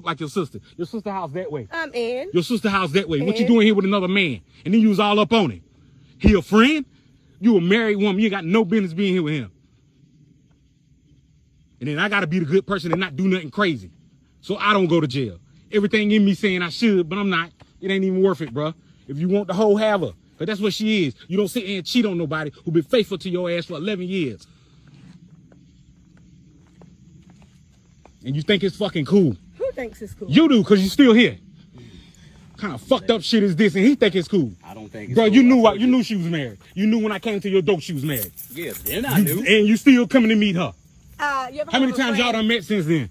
look like your sister. Your sister house that way. I'm in. Your sister house that way. What you doing here with another man? And then you was all up on him. He a friend? You a married woman. You ain't got no business being here with him. And then I got to be the good person and not do nothing crazy. So I don't go to jail. Everything in me saying I should, but I'm not. It ain't even worth it, bro. If you want the hoe, have her. But that's what she is. You don't sit there and cheat on nobody who been faithful to your ass for 11 years. And you think it's fucking cool. Who thinks it's cool? You do, because you still here. Kind of fucked up shit is this, and he think it's cool. I don't think it's bro, cool. You knew she was married. You knew when I came to your door she was married. Yeah, then I knew. And you still coming to meet her. How many times y'all done met since then?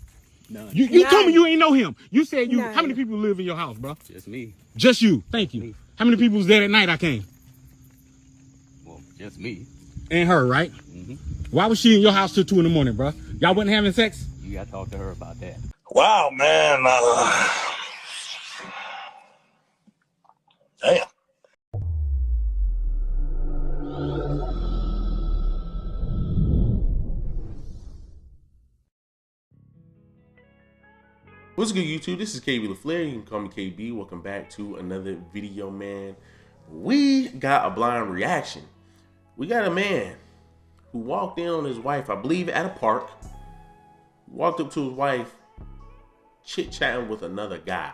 None. You told me you ain't know him. You said you. None. How many people live in your house, bro? Just me. Just you. Thank you. Me. How many people was there at night I came? Well, just me. And her, right? Mm-hmm. Why was she in your house till 2 in the morning, bro? Y'all wasn't having sex? You gotta talk to her about that. Wow, man. Damn. What's good, YouTube? This is KB LaFleur. You can call me KB. Welcome back to another video, man. We got a blind reaction. We got a man who walked in on his wife, I believe at a park, walked up to his wife, chit-chatting with another guy,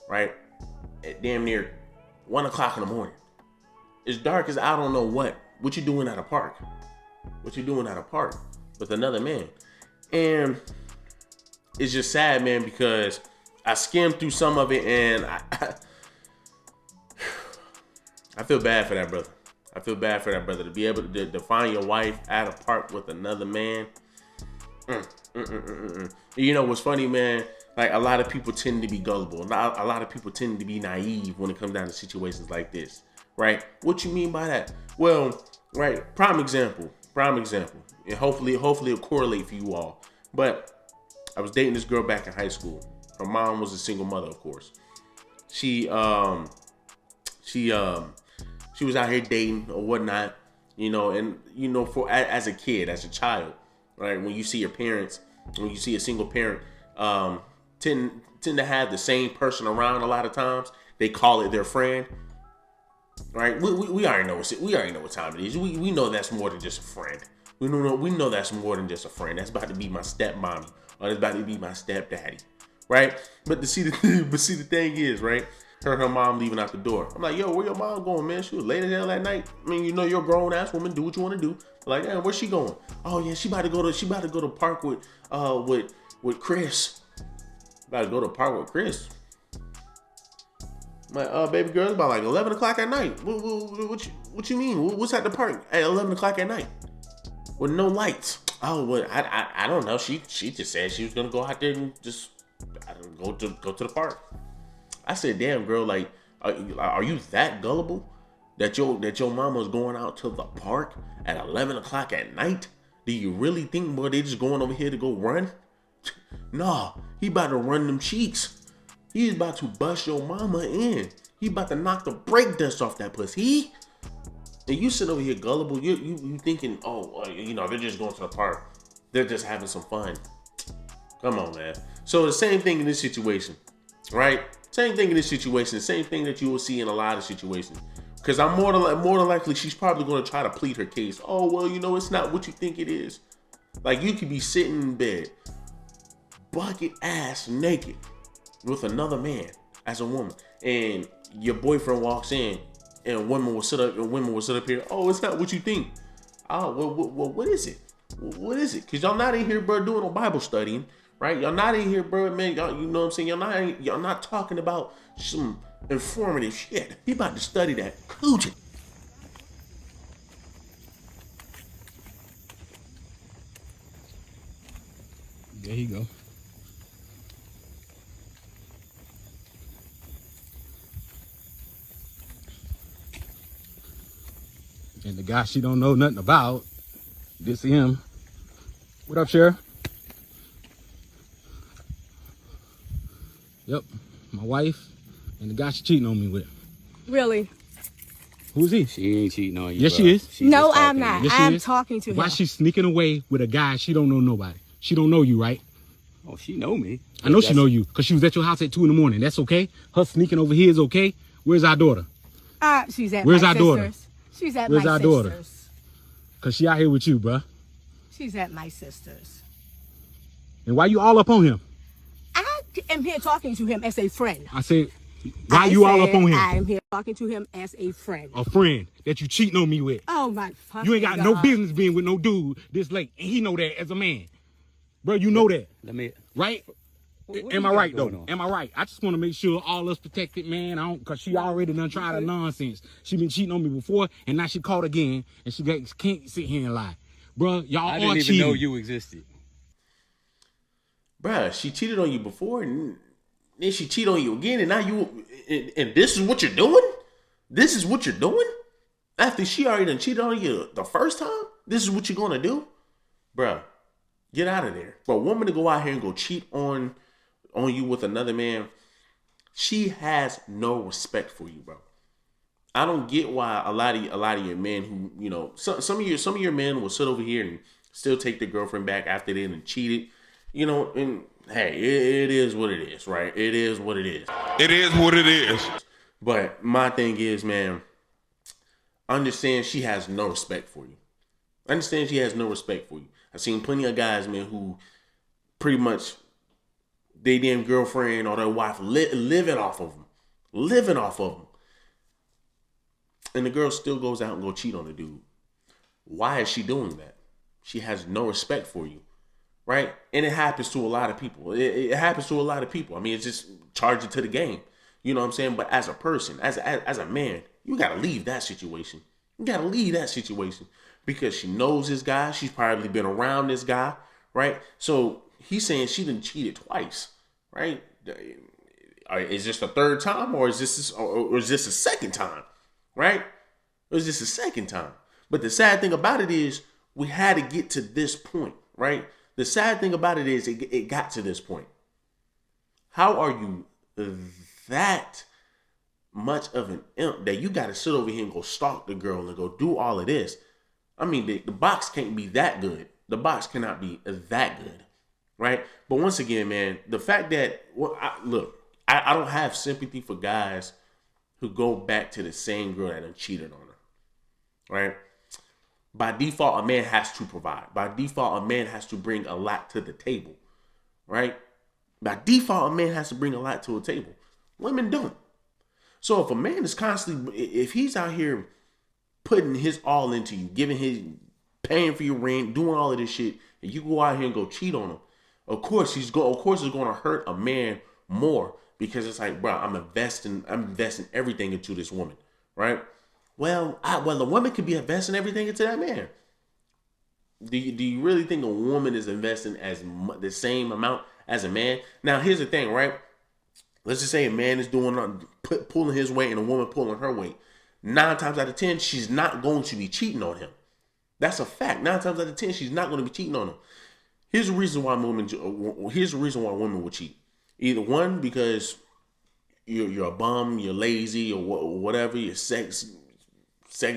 right? At damn near 1 o'clock in the morning. It's dark as I don't know what. What you doing at a park? What you doing at a park with another man? And it's just sad, man, because I skimmed through some of it and I feel bad for that brother. I feel bad for that brother to be able to find your wife at a park with another man. You know what's funny, man? Like, a lot of people tend to be gullible. A lot of people tend to be naive when it comes down to situations like this, right? What you mean by that? Well, right, prime example. And hopefully it'll correlate for you all. But I was dating this girl back in high school. Her mom was a single mother, of course. She was out here dating or whatnot, you know, and you know, as a kid, as a child, right? When you see your parents, when you see a single parent, tend to have the same person around a lot of times. They call it their friend, right? We already know what time it is. We know that's more than just a friend. We know that's more than just a friend. That's about to be my stepmommy, or that's about to be my stepdaddy, right? But see the thing is, right? Her mom leaving out the door. I'm like, yo, where your mom going, man? She was late as hell that night. I mean, you know, you're a grown ass woman. Do what you want to do. Like, damn, where's she going? Oh yeah, she about to go to park with Chris. About to go to park with Chris. I'm like, baby girl, it's about like 11 o'clock at night. What you mean? What's at the park at 11 o'clock at night with no lights? Oh, well, I don't know. She just said she was gonna go out there and just go to the park. I said, damn, girl, like, are you that gullible that your mama's going out to the park at 11 o'clock at night? Do you really think, boy, they just going over here to go run? Nah, he about to run them cheeks. He's about to bust your mama in. He about to knock the brake dust off that pussy. And you sit over here gullible. You thinking, oh, you know, they're just going to the park. They're just having some fun. Come on, man. So the same thing in this situation, right? Same thing in this situation. Same thing that you will see in a lot of situations. Because I'm more than likely, she's probably going to try to plead her case. Oh, well, you know, it's not what you think it is. Like, you could be sitting in bed, bucket ass naked with another man as a woman, and your boyfriend walks in, and women will sit up here. Oh, it's not what you think. Oh, well, what is it? What is it? Because y'all not in here, bro, doing a Bible studying. Right, y'all not in here, bro, man. Y'all, you know what I'm saying? Y'all not talking about some informative shit. He about to study that coochie. There you go. And the guy she don't know nothing about, this him. What up, Sheriff? Yep, my wife and the guy she cheating on me with. Really? Who's he? She ain't cheating on you. Yes, bro. she is. No, I'm not. Yes, I'm talking to him. Why she sneaking away with a guy she don't know nobody? She don't know you, right? Oh, she know me. I know she know you because she was at your house at 2 a.m. That's okay. Her sneaking over here is okay. Where's our daughter? She's at Where's my our sister's. daughter? She's at Where's my our sister's. daughter? Because she out here with you, bruh. She's at my sister's. And why you all up on him? I am here talking to him as a friend. I said, why you all up on him? I am here talking to him as a friend. A friend that you cheating on me with. Oh my fucking You ain't got God. no business being with no dude this late. And he know that as a man. Bro, you know that. Let me. Right? What Am you I got right, though? going on? Am I right? I just want to make sure all us protected, man. Because she already done tried the nonsense. She been cheating on me before, and now she caught again, and she can't sit here and lie. Bro, y'all I are didn't even cheating. know you existed. Bruh, she cheated on you before, and then she cheated on you again, and now and this is what you're doing? This is what you're doing? After she already done cheated on you the first time? This is what you're gonna do? Bruh, get out of there. For a woman to go out here and go cheat on you with another man, she has no respect for you, bro. I don't get why a lot of your men who, you know, some of your men will sit over here and still take their girlfriend back after they done cheated. You know, and hey, it is what it is, right? It is what it is. It is what it is. But my thing is, man, understand she has no respect for you. Understand she has no respect for you. I've seen plenty of guys, man, who pretty much they damn girlfriend or their wife living off of them. And the girl still goes out and go cheat on the dude. Why is she doing that? She has no respect for you, right? And it happens to a lot of people. It happens to a lot of people. I mean, it's just charge it to the game. You know what I'm saying? But as a person, as a man, you got to leave that situation. You got to leave that situation because she knows this guy. She's probably been around this guy, right? So he's saying she done cheated twice, right? Is this the third time or is this a second time, right? Or is this a second time? But the sad thing about it is we had to get to this point, right? The sad thing about it is it got to this point. How are you that much of an imp that you got to sit over here and go stalk the girl and go do all of this? I mean, the box can't be that good. The box cannot be that good, right? But once again, man, the fact that, I don't have sympathy for guys who go back to the same girl that done cheated on her, right? By default, a man has to provide. By default, a man has to bring a lot to the table, right? By default, a man has to bring a lot to a table. Women don't. So if a man is constantly, if he's out here putting his all into you, paying for your rent, doing all of this shit, and you go out here and go cheat on him, of course it's going to hurt a man more because it's like, bro, I'm investing everything into this woman, right? Well, the woman could be investing everything into that man. Do you really think a woman is investing the same amount as a man? Now, here's the thing, right? Let's just say a man is pulling his weight and a woman pulling her weight. 9 times out of 10, she's not going to be cheating on him. That's a fact. 9 times out of 10, she's not going to be cheating on him. Here's the reason why women will cheat. Either one, because you're a bum, you're lazy, or whatever, your sex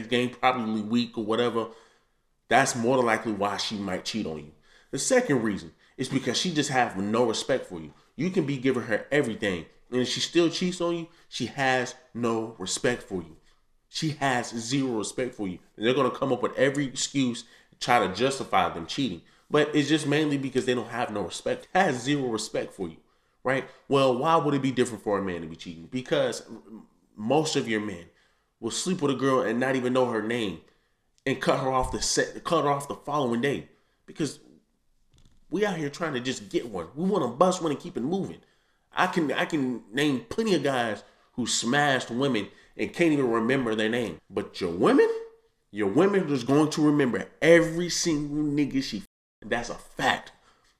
game probably weak or whatever. That's more than likely why she might cheat on you. The second reason is because she just has no respect for you. You can be giving her everything, and if she still cheats on you, she has no respect for you. She has zero respect for you. And they're going to come up with every excuse to try to justify them cheating. But it's just mainly because they don't have no respect. Has zero respect for you, right? Well, why would it be different for a man to be cheating? Because most of your men will sleep with a girl and not even know her name and cut her off the following day. Because we out here trying to just get one. We want to bust one and keep it moving. I can name plenty of guys who smashed women and can't even remember their name. But your women is going to remember every single nigga she. That's a fact.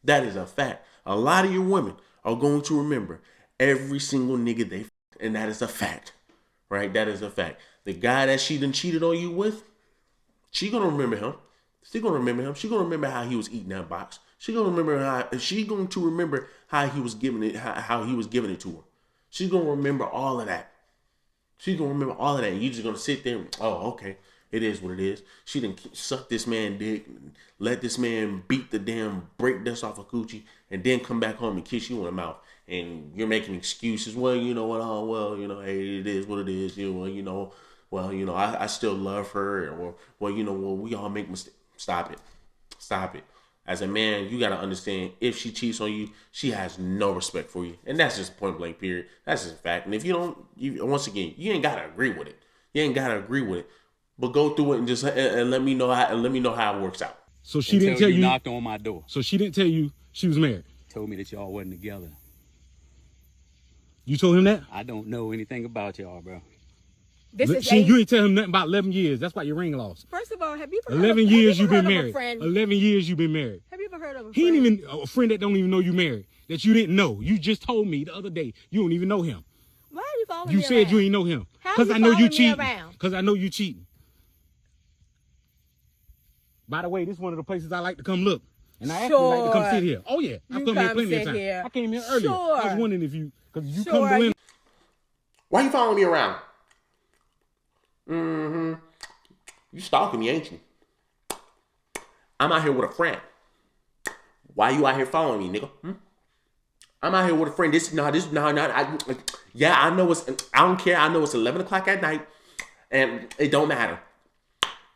That is a fact. A lot of your women are going to remember every single nigga they, and that is a fact, right? That is a fact. The guy that she done cheated on you with, she gonna remember him. She gonna remember him. She gonna remember how he was eating that box. She gonna remember how he was giving it, how he was giving it to her. She's gonna remember all of that. She's gonna remember all of that. And you're just gonna sit there and, oh, okay, it is what it is. She done sucked this man dick and let this man beat the damn break dust off of coochie, and then come back home and kiss you on the mouth, and you're making excuses. Well, you know what? Oh, well, you know, hey, it is what it is. I still love her. Or, well, we all make mistakes. Stop it. As a man, you got to understand, if she cheats on you, she has no respect for you. And that's just point blank period. That's just a fact. And if you don't, once again, you ain't got to agree with it. But go through it and just and let me know how it works out. So she didn't tell you knocked on my door. So she didn't tell you she was married. Told me that y'all wasn't together. You told him that? I don't know anything about y'all, bro. You ain't tell him nothing about 11 years. That's why your ring lost. First of all, have you ever 11 years you've been married. 11 years you've been married. Have you ever heard of a friend? He ain't even a friend that don't even know you married. That you didn't know. You just told me the other day you don't even know him. Why are you following me You said you around? ain't know him. How Because you I know you following me cheating. around? Because I know you cheating. By the way, this is one of the places I like to come look. And I actually like to come sit here. Oh yeah, I've come here plenty of times. I came here earlier. Sure. I was wondering if because you Sure. come to Lynn. Why you following me around? You stalking me, ain't you? I'm out here with a friend. Why you out here following me, nigga? I'm out here with a friend. I know I don't care. I know it's 11 o'clock at night, and it don't matter.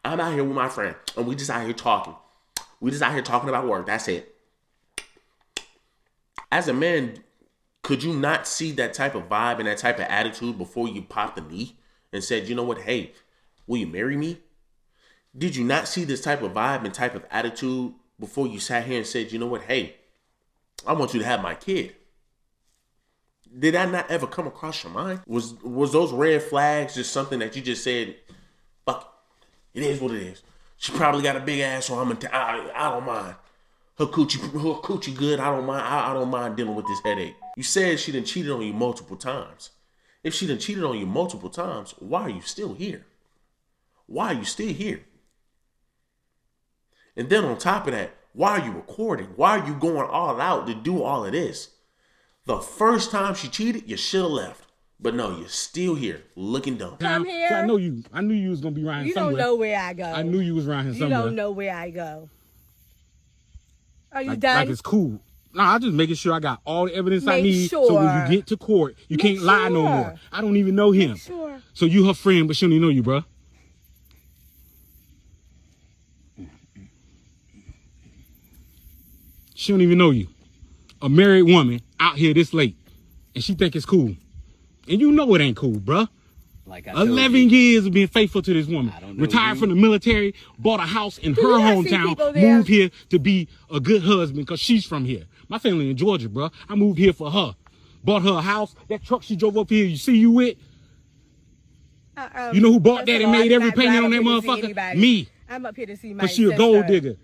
I'm out here with my friend, and we just out here talking. We just out here talking about work. That's it. As a man, could you not see that type of vibe and that type of attitude before you popped the knee and said, you know what, hey, will you marry me? Did you not see this type of vibe and type of attitude before you sat here and said, you know what, hey, I want you to have my kid? Did that not ever come across your mind? Was those red flags just something that you just said, fuck it is what it is? She probably got a big ass, so I don't mind. Her coochie good. I don't mind dealing with this headache. You said she done cheated on you multiple times. If she done cheated on you multiple times, why are you still here? Why are you still here? And then on top of that, why are you recording? Why are you going all out to do all of this? The first time she cheated, you should have left. But no, you're still here, looking dumb. I'm here. So I knew you was gonna be around You somewhere. don't know where I go. I knew you was around here You somewhere. don't know where I go. Are you like, done? Like it's cool. No, I'm just making sure I got all the evidence I Make need. sure. So when you get to court, you Make can't lie no sure. more. I don't even know him. Make sure. So you her friend, but she don't even know you, bruh. She don't even know you. A married woman out here this late, and she think it's cool. And you know it ain't cool, bruh. Like I told 11 you, years of being faithful to this woman. I don't know Retired you. from the military, bought a house in her you not see hometown, people there? moved here to be a good husband because she's from here. My family in Georgia, bruh. I moved here for her. Bought her a house. That truck she drove up here, you see you with? You know who bought first that of and all, made I'm every not payment on that driving up here to see motherfucker? anybody. Me. I'm up here to see my Because she sister. a gold digger.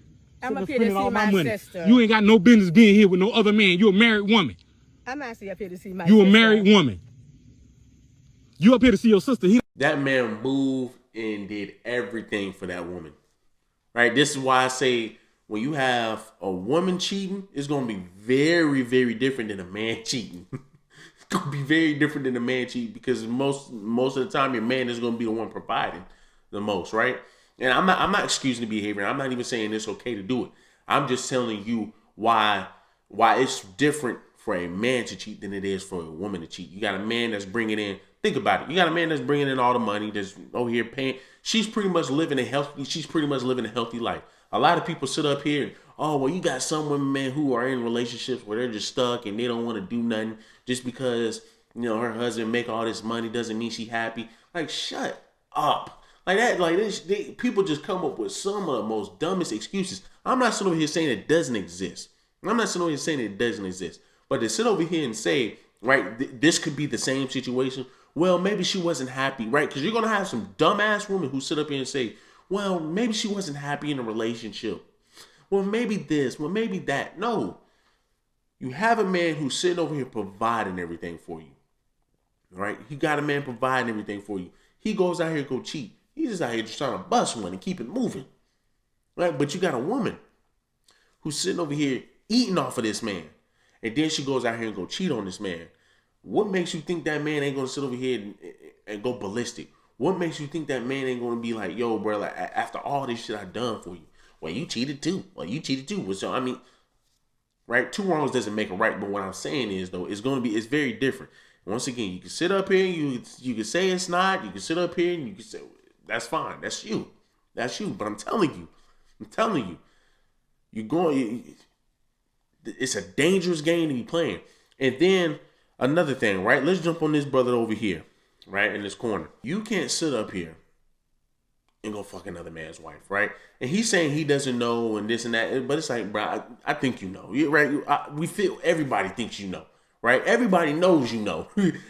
I'm Shoulda up here to spending see all my money. sister. You ain't got no business being here with no other man. You a married woman. I'm actually up here to see my You sister. a married woman. You up here to see your sister. That man moved and did everything for that woman. Right? This is why I say when you have a woman cheating, it's going to be very, very different than a man cheating. It's going to be very different than a man cheating because most of the time your man is going to be the one providing the most, right? And I'm not excusing the behavior. I'm not even saying it's okay to do it. I'm just telling you why it's different for a man to cheat than it is for a woman to cheat. You got a man that's bringing in, think about it. You got a man that's bringing in all the money, that's over here paying. She's pretty much living a healthy life. A lot of people sit up here and, oh, well, you got some women, man, who are in relationships where they're just stuck and they don't want to do nothing just because, her husband make all this money doesn't mean she happy. Like, shut up. Like that, people just come up with some of the most dumbest excuses. I'm not sitting over here saying it doesn't exist. I'm not sitting over here saying it doesn't exist. But to sit over here and say, right, this could be the same situation. Well, maybe she wasn't happy, right? Because you're going to have some dumbass women who sit up here and say, well, maybe she wasn't happy in a relationship. Well, maybe this, well, maybe that. No. You have a man who's sitting over here providing everything for you. Right? You got a man providing everything for you. He goes out here to go cheat. He's just out here just trying to bust one and keep it moving. Right? But you got a woman who's sitting over here eating off of this man. And then she goes out here and go cheat on this man. What makes you think that man ain't going to sit over here and go ballistic? What makes you think that man ain't going to be like, yo, bro, like, after all this shit I done for you, well, you cheated too. Well, you cheated too. So, I mean, right? Two wrongs doesn't make a right. But what I'm saying is, though, it's very different. Once again, you can sit up here, you can say it's not. You can sit up here and you can say that's fine. That's you. But I'm telling you, you're going. It's a dangerous game to be playing. And then another thing, right? Let's jump on this brother over here, right in this corner. You can't sit up here and go fuck another man's wife, right? And he's saying he doesn't know and this and that, but it's like, bro, I think you know, right? We feel everybody thinks you know, right? Everybody knows you know.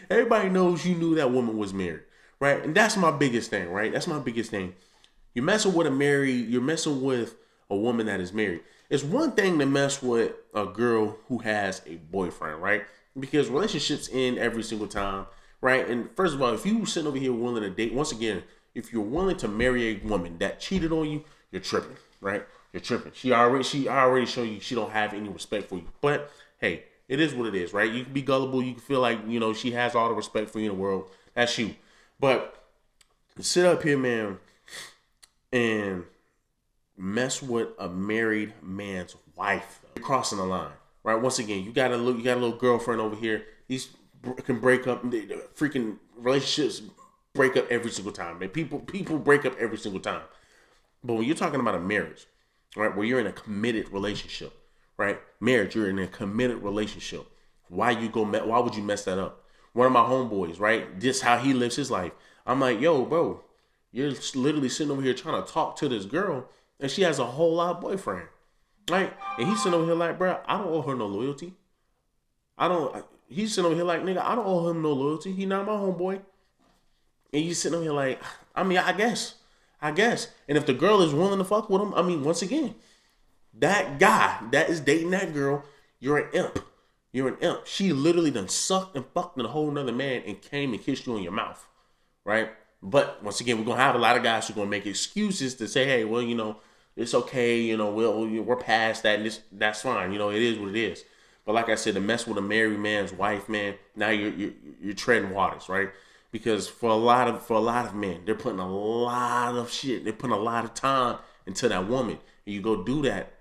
Everybody knows you knew that woman was married, right? And that's my biggest thing, right? That's my biggest thing. You're messing with a woman that is married. It's one thing to mess with a girl who has a boyfriend, right? Because relationships end every single time, right? And first of all, if you sitting over here willing to date, once again, if you're willing to marry a woman that cheated on you, you're tripping, right? You're tripping. She already showed you she don't have any respect for you. But hey, it is what it is, right? You can be gullible. You can feel like, she has all the respect for you in the world. That's you. But sit up here, man, and mess with a married man's wife. You're crossing the line, right? Once again, you got a little girlfriend over here. These can break up. Freaking relationships break up every single time. Man, people break up every single time. But when you're talking about a marriage, right, where you're in a committed relationship, right? Marriage, you're in a committed relationship. Why would you mess that up? One of my homeboys, right? This how he lives his life. I'm like, yo, bro, you're literally sitting over here trying to talk to this girl, and she has a whole lot of boyfriend, right? And he's sitting over here like, bro, I don't owe her no loyalty. He's sitting over here like, nigga, I don't owe him no loyalty. He not my homeboy. And you sitting over here like, I guess. And if the girl is willing to fuck with him, once again, that guy that is dating that girl, you're an imp. You're an imp. She literally done sucked and fucked in a whole nother man and came and kissed you on your mouth, right? But once again, we're going to have a lot of guys who are going to make excuses to say, hey, well, it's okay. We're past that. And that's fine. It is what it is. But like I said, to mess with a married man's wife, man, now you're treading waters, right? Because for a lot of men, they're putting a lot of shit. They're putting a lot of time into that woman. And you go do that.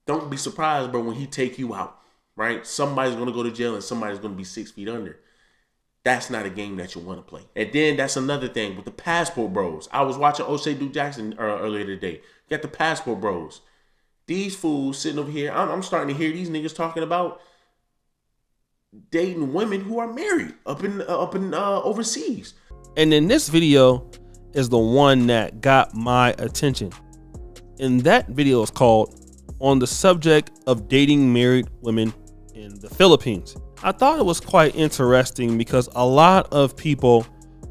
Don't be surprised, bro, when he take you out, right? Somebody's going to go to jail and somebody's going to be 6 feet under. That's not a game that you want to play. And then that's another thing with the passport bros. I was watching O'Shea Duke Jackson earlier today. You got the passport bros. These fools sitting over here. I'm starting to hear these niggas talking about dating women who are married up in overseas. And then this video is the one that got my attention. And that video is called On the Subject of Dating Married Women in the Philippines. I thought it was quite interesting because a lot of people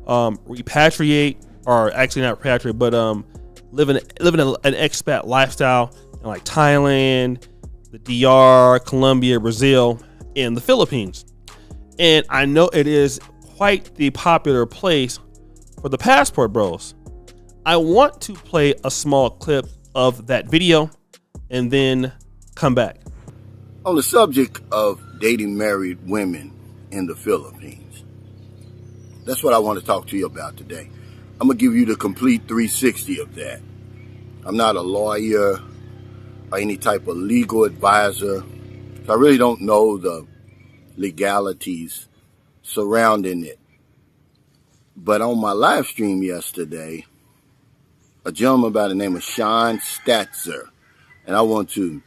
repatriate, or actually not repatriate, but live in an expat lifestyle in like Thailand, the DR, Colombia, Brazil, and the Philippines. And I know it is quite the popular place for the passport bros. I want to play a small clip of that video and then come back. On the subject of dating married women in the Philippines, that's what I want to talk to you about today. I'm going to give you the complete 360 of that. I'm not a lawyer or any type of legal advisor. I really don't know the legalities surrounding it. But on my live stream yesterday, a gentleman by the name of Sean Statzer, and I want to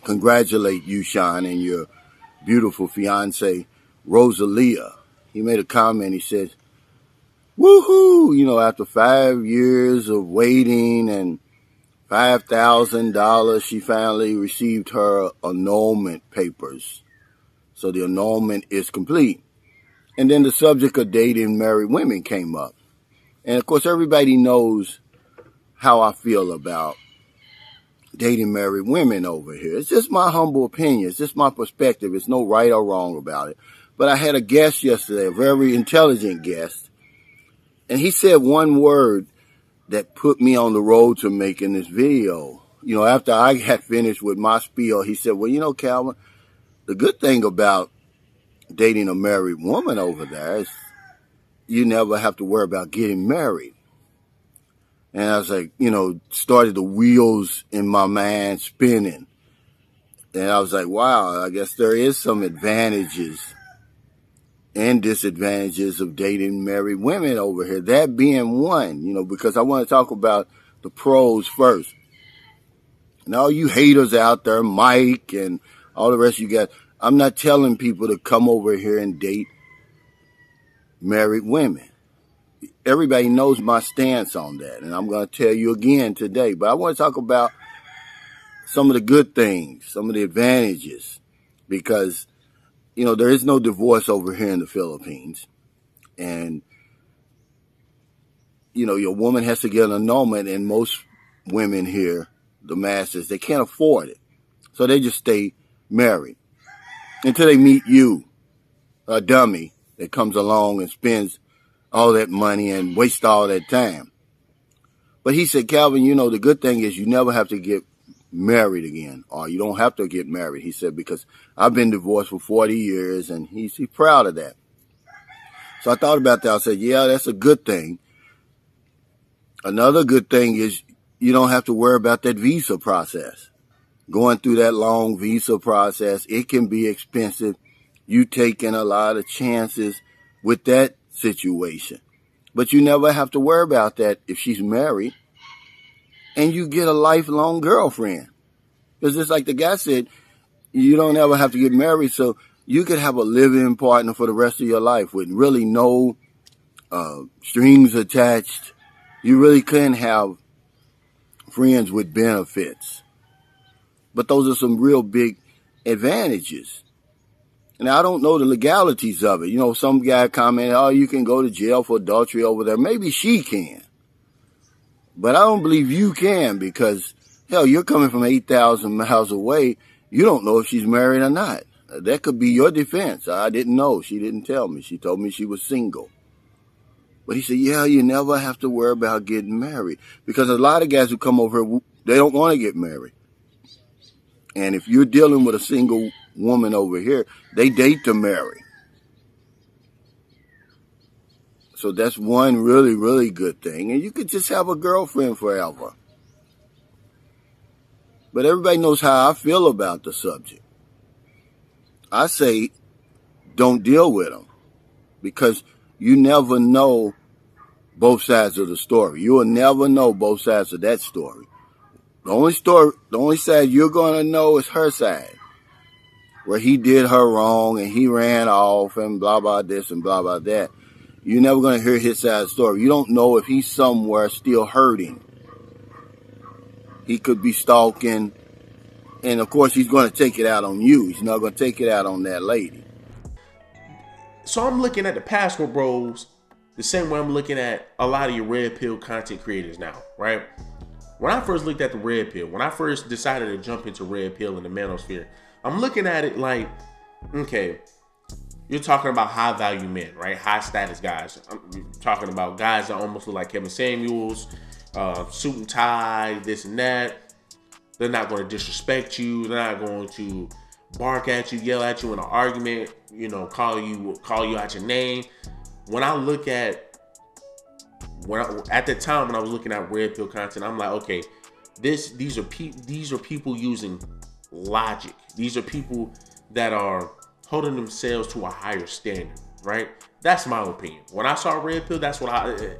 congratulate you, Sean, and your beautiful fiance, Rosalia. He made a comment. He said, woohoo, after 5 years of waiting and $5,000, she finally received her annulment papers. So the annulment is complete. And then the subject of dating married women came up. And of course, everybody knows how I feel about dating married women over here. It's just my humble opinion. It's just my perspective. It's no right or wrong about it. But I had a guest yesterday, a very intelligent guest, and he said one word that put me on the road to making this video. After I got finished with my spiel, he said, well, Calvin, the good thing about dating a married woman over there is you never have to worry about getting married. And I was like, started the wheels in my mind spinning. And I was like, wow, I guess there is some advantages and disadvantages of dating married women over here. That being one, because I want to talk about the pros first. And all you haters out there, Mike and all the rest you got, I'm not telling people to come over here and date married women. Everybody knows my stance on that, and I'm going to tell you again today. But I want to talk about some of the good things, some of the advantages, because, there is no divorce over here in the Philippines. And, your woman has to get an annulment, and most women here, the masses, they can't afford it. So they just stay married until they meet you, a dummy that comes along and spends all that money and wastes all that time. But he said, Calvin, the good thing is you never have to get married again, or you don't have to get married. He said, because I've been divorced for 40 years, and he's proud of that. So I thought about that. I said, yeah, that's a good thing. Another good thing is you don't have to worry about that visa process. Going through that long visa process, it can be expensive. You taking a lot of chances with that situation. But you never have to worry about that if she's married and you get a lifelong girlfriend. Because just like the guy said, you don't ever have to get married, so you could have a living partner for the rest of your life with really no strings attached. You really can have friends with benefits. But those are some real big advantages. And I don't know the legalities of it. Some guy commented, oh, you can go to jail for adultery over there. Maybe she can. But I don't believe you can, because, hell, you're coming from 8,000 miles away. You don't know if she's married or not. That could be your defense. I didn't know. She didn't tell me. She told me she was single. But he said, yeah, you never have to worry about getting married. Because a lot of guys who come over here, they don't want to get married. And if you're dealing with a single woman over here, they date to marry. So that's one really, really good thing. And you could just have a girlfriend forever. But everybody knows how I feel about the subject. I say don't deal with them, because you never know both sides of the story. You will never know both sides of that story. The only side you're going to know is her side, where he did her wrong and he ran off and blah, blah, this and blah, blah, that. You're never going to hear his side of the story. You don't know if he's somewhere still hurting. He could be stalking. And, of course, he's going to take it out on you. He's not going to take it out on that lady. So I'm looking at the Passport Bros the same way I'm looking at a lot of your red pill content creators now, right? When I first looked at the red pill, when I first decided to jump into red pill in the manosphere, I'm looking at it like, okay, you're talking about high value men, right? High status guys. I'm talking about guys that almost look like Kevin Samuels, suit and tie, this and that. They're not going to disrespect you. They're not going to bark at you, yell at you in an argument, call you out your name. When I look at at the time when I was looking at red pill content, I'm like, okay, these are people using logic. These are people that are holding themselves to a higher standard, right? That's my opinion. When I saw red pill, that's what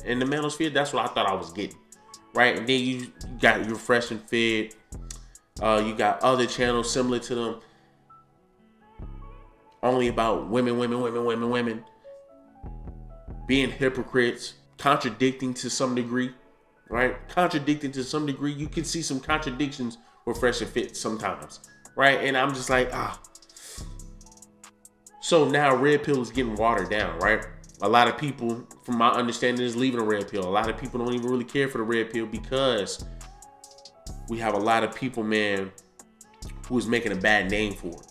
in the manosphere, that's what I thought I was getting, right? And then you got your Fresh and Fit. You got other channels similar to them, only about women, being hypocrites, contradicting to some degree, right? Contradicting to some degree. You can see some contradictions with Fresh and Fit sometimes, right? And I'm just like, So now red pill is getting watered down, right? A lot of people, from my understanding, is leaving the red pill. A lot of people don't even really care for the red pill because we have a lot of people, man, who is making a bad name for it.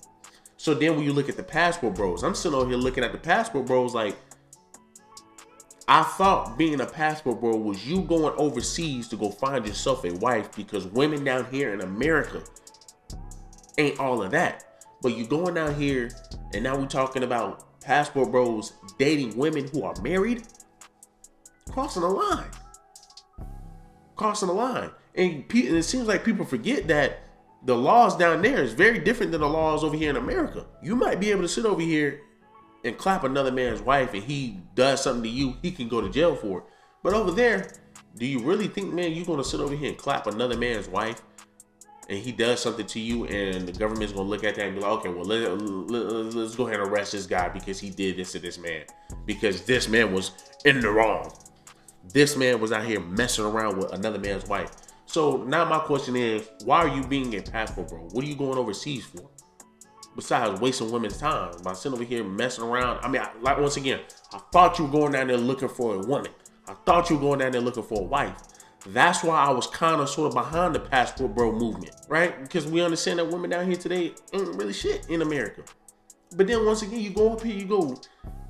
So then when you look at the Passport Bros, I'm sitting over here looking at the Passport Bros like, I thought being a Passport Bro was you going overseas to go find yourself a wife, because women down here in America ain't all of that. But you going down here and now we're talking about Passport Bros dating women who are married, crossing the line. And it seems like people forget that the laws down there is very different than the laws over here in America. You might be able to sit over here and clap another man's wife and he does something to you, he can go to jail for it. But over there, do you really think, man, you're going to sit over here and clap another man's wife and he does something to you and the government's going to look at that and be like, okay, well, let's go ahead and arrest this guy because he did this to this man. Because this man was in the wrong. This man was out here messing around with another man's wife. So now my question is, why are you being a passport bro? What are you going overseas for? Besides wasting women's time by sitting over here messing around. I mean, like once again, I thought you were going down there looking for a woman. I thought you were going down there looking for a wife. That's why I was kind of sort of behind the passport bro movement, right? Because we understand that women down here today ain't really shit in America. But then once again, you go up here, you go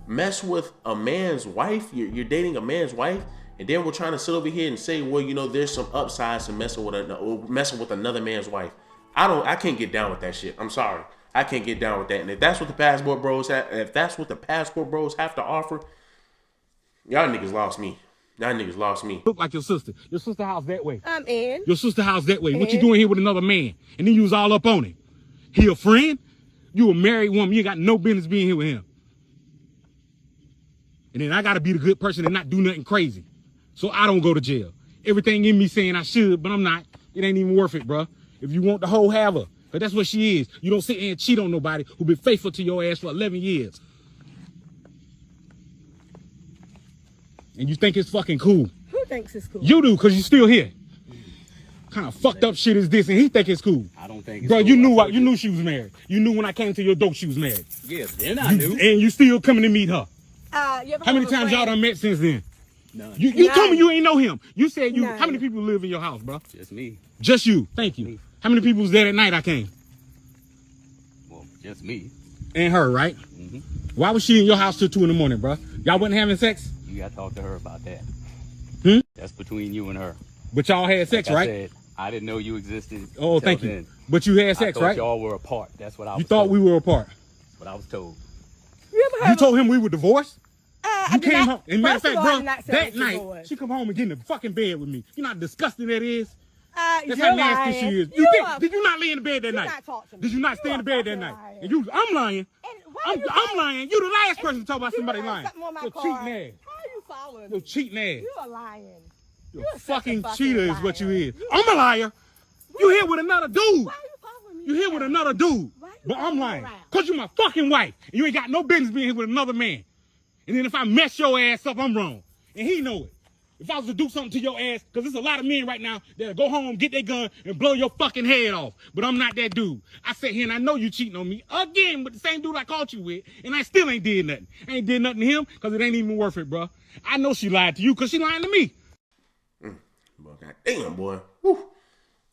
mess with a man's wife. You're dating a man's wife. And then we're trying to sit over here and say, well, you know, there's some upsides to messing with another man's wife. I can't get down with that shit. I'm sorry. I can't get down with that. And if that's what the passport bros have to offer, y'all niggas lost me. Y'all niggas lost me. Look like your sister. Your sister house that way. I'm in. Your sister house that way. What you doing here with another man? And then you was all up on him. He a friend? You a married woman. You ain't got no business being here with him. And then I got to be the good person and not do nothing crazy. So I don't go to jail. Everything in me saying I should, but I'm not. It ain't even worth it, bro. If you want the hoe, have her. But that's what she is. You don't sit there and cheat on nobody who been faithful to your ass for 11 years. And you think it's fucking cool. Who thinks it's cool? You do, because you still here. Kind of fucked up shit is this, and he think it's cool. I don't think it's bro, cool. you knew she was married. You knew when I came to your door she was married. Yeah, then I knew. And you still coming to meet her. How How many times y'all done met since then? None. You told me you ain't know him. You said you. None. How many people live in your house, bro? Just me. Just you. Thank you. Me. How many people was there that night I came? Well, just me. And her, right? Mm-hmm. Why was she in your house till 2 in, bro? Y'all wasn't having sex? You got to talk to her about that. That's between you and her. But y'all had sex, Like I right? said, I didn't know you existed. Oh, until thank you. then. But you had I sex, thought right? y'all were apart. That's what I was You thought told. we were apart. That's what I was told. You told him we were divorced? I You did came not- home. And matter of first fact, all, I bro, did not say that I was night, divorced. she come home and get in the fucking bed with me. You know how disgusting that is? That's You're how nasty lying. she is. Did you not lay in the bed that night? not talk to me. Did you not stay You in the are bed that fucking night? lying. And I'm lying. And why you I'm lying. You the last person to talk about You somebody have lying. something on my You're card. cheating ass. How are you following You're me? cheating ass. You are lying. You're You're a such a fucking fucking cheater is what you liar. is. I'm a liar. You here with another dude. Why are you following me? You here with around? another dude. Why you But I'm following me lying. around? Because you're my fucking wife. And you ain't got no business being here with another man. And then if I mess your ass up, I'm wrong. And he know it. If I was to do something to your ass, because there's a lot of men right now that'll go home, get their gun, and blow your fucking head off. But I'm not that dude. I sit here and I know you cheating on me again with the same dude I caught you with, and I still ain't did nothing. I ain't did nothing to him because it ain't even worth it, bro. I know she lied to you because she lying to me. Boy, God damn, boy. Whew.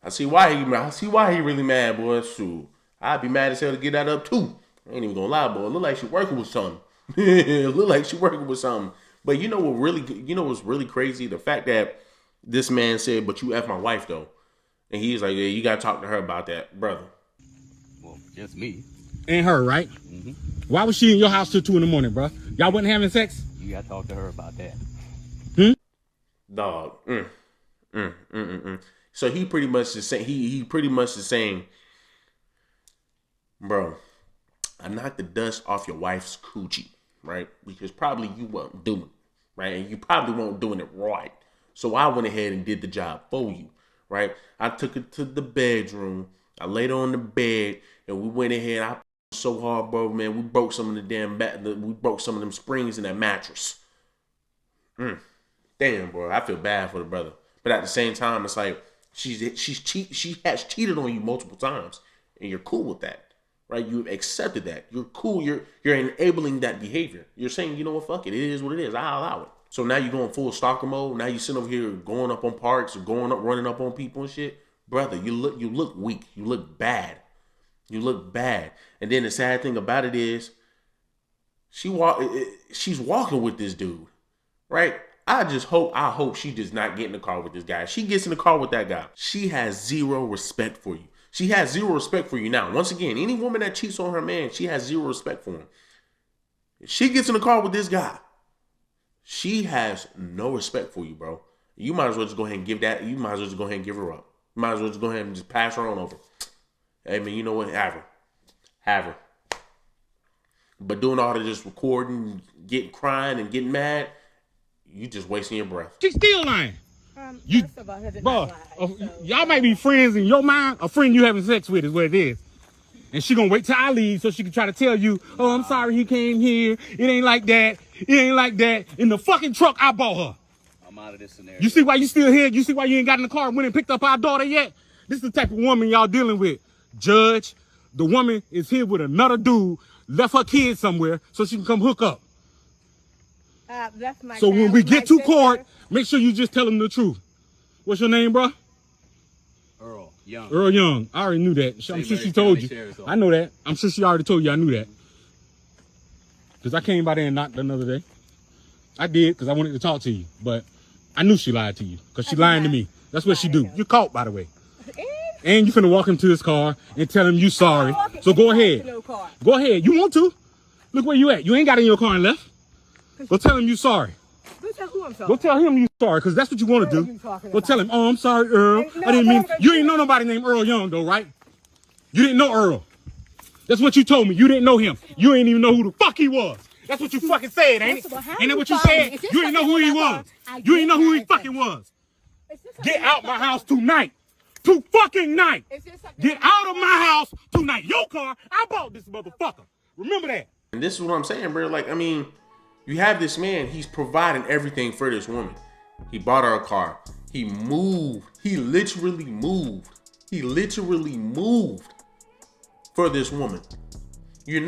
I see why he really mad, boy. Shoot. I'd be mad as hell to get that up too. I ain't even gonna lie, boy. It look like she working with something. It look like she working with something. But you know what's really crazy? The fact that this man said, "But you F my wife though," and he's like, "Yeah, you gotta talk to her about that, brother." Well, just me. And her, right? Why was she in your house till 2 in, bro? Y'all wasn't having sex? You got to talk to her about that. Dog. So he pretty much is saying he pretty much is saying, bro, I knocked the dust off your wife's coochie, right? Because probably you weren't doing it, right? And you probably weren't doing it right. So I went ahead and did the job for you, right? I took it to the bedroom. I laid her on the bed, and we went ahead. I so hard, bro, man. We broke some of we broke some of them springs in that mattress. Damn, bro. I feel bad for the brother, but at the same time, it's like she has cheated on you multiple times, and you're cool with that, right? You've accepted that. You're cool. You're enabling that behavior. You're saying, you know what, fuck it. It is what it is. I'll allow it. So now you're going full stalker mode. Now you sitting over here going up on parks or running up on people and shit. Brother, you look weak. You look bad. You look bad. And then the sad thing about it is, she's walking with this dude, right? I hope she does not get in the car with this guy. If she gets in the car with that guy, she has zero respect for you. She has zero respect for you now. Once again, any woman that cheats on her man, she has zero respect for him. If she gets in the car with this guy, she has no respect for you, bro. You might as well just go ahead and give her up. You might as well just go ahead and just pass her on over. Hey man, you know what? Have her. But doing all of this recording, getting crying and getting mad, you just wasting your breath. She's still lying. You, First of all, has it bro, not lied, so- y'all might be friends in your mind. A friend you having sex with is what it is. And she gonna wait till I leave so she can try to tell you, oh, I'm sorry he came here. It ain't like that. It ain't like that. In the fucking truck I bought her. I'm out of this scenario. You see why you still here? You see why you ain't got in the car and went and picked up our daughter yet? This is the type of woman y'all dealing with. Judge, the woman is here with another dude, left her kids somewhere so she can come hook up. That's my So when family, we my get to sister. court, make sure you just tell them the truth. What's your name, bro? Earl Young. Earl Young. I already knew that. I'm St. sure she Mary's told County you. Sheriff's Office. I know that. I'm sure she already told you I knew that. Because I came by there and knocked another day. I did because I wanted to talk to you. But I knew she lied to you because she lying to me. That's what she do. You're caught, by the way. And you finna walk him to his car and tell him you sorry. So go ahead. Go ahead. You want to. Look where you at. You ain't got in your car and left. Go tell him you sorry. Go tell who I'm sorry. Go tell him you sorry, because that's what you want to What are do. you talking Go about? tell him, oh, I'm sorry, Earl. No, I didn't mean, no, you didn't know nobody named Earl Young, though, right? You didn't know Earl. That's what you told me. You didn't know him. You ain't even know who the fuck he was. That's what you fucking said, ain't it? Ain't that what you said? You didn't know who he was. You didn't know who he fucking was. Get out my house tonight. To fucking night. Get out of my house tonight. Your car, I bought this motherfucker. Remember that. And this is what I'm saying, bro. Like, I mean, you have this man, he's providing everything for this woman. He bought her a car. He moved. He literally moved. He literally moved for this woman. You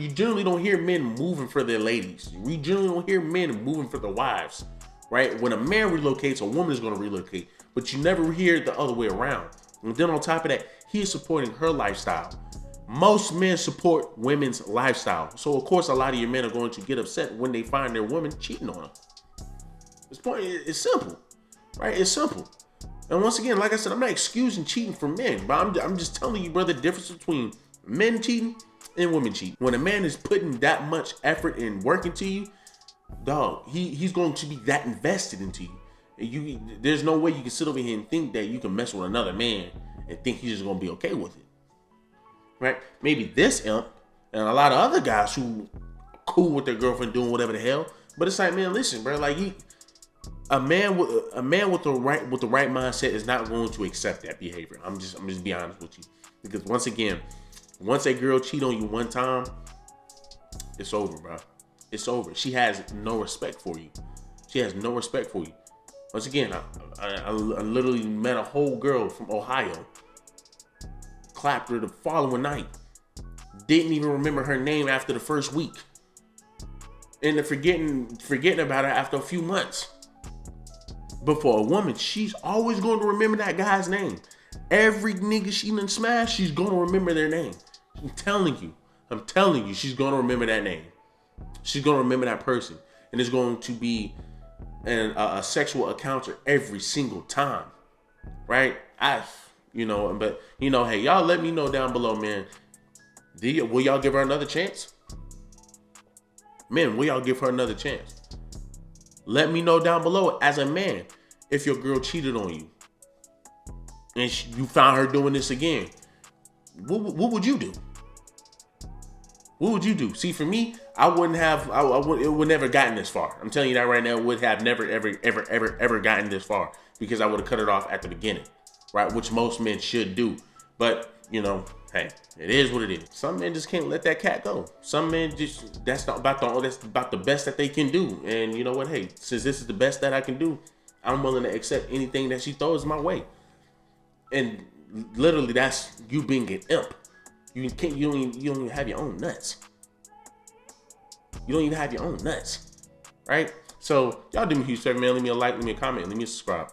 generally don't hear men moving for their ladies. We generally don't hear men moving for their wives, right? When a man relocates, a woman is going to relocate, but you never hear it the other way around. And then on top of that, he is supporting her lifestyle. Most men support women's lifestyle. So of course, a lot of your men are going to get upset when they find their woman cheating on them. This point is simple, right? It's simple. And once again, like I said, I'm not excusing cheating for men, but I'm just telling you, brother, the difference between men cheating and women cheating. When a man is putting that much effort and work into you, dog, he's going to be that invested into you. There's no way you can sit over here and think that you can mess with another man and think he's just going to be okay with it. Right? Maybe this imp and a lot of other guys who cool with their girlfriend doing whatever the hell. But it's like, man, listen, bro. Like a man with the right mindset is not going to accept that behavior. I'm just be honest with you, because once again, once a girl cheat on you one time, it's over, bro. It's over. She has no respect for you. She has no respect for you. Once again, I literally met a whole girl from Ohio. Clapped her the following night. Didn't even remember her name after the first week. And forgetting about her after a few months. But for a woman, she's always going to remember that guy's name. Every nigga she done smashed, she's going to remember their name. I'm telling you, she's going to remember that name. She's going to remember that person. And it's going to be a sexual encounter every single time. Right? Hey, y'all let me know down below, man. Will y'all give her another chance? Men, will y'all give her another chance? Let me know down below as a man if your girl cheated on you and you found her doing this again. What would you do? What would you do? See, for me, I wouldn't have. It would never gotten this far. I'm telling you that right now. It would have never, ever gotten this far because I would have cut it off at the beginning, right? Which most men should do. But hey, it is what it is. Some men just can't let that cat go. Some men just that's about the best that they can do. And you know what? Hey, since this is the best that I can do, I'm willing to accept anything that she throws my way. And literally, that's you being an imp. You don't even have your own nuts. You don't even have your own nuts, right? So y'all do me a huge favor, man. Leave me a like, leave me a comment, leave me a subscribe.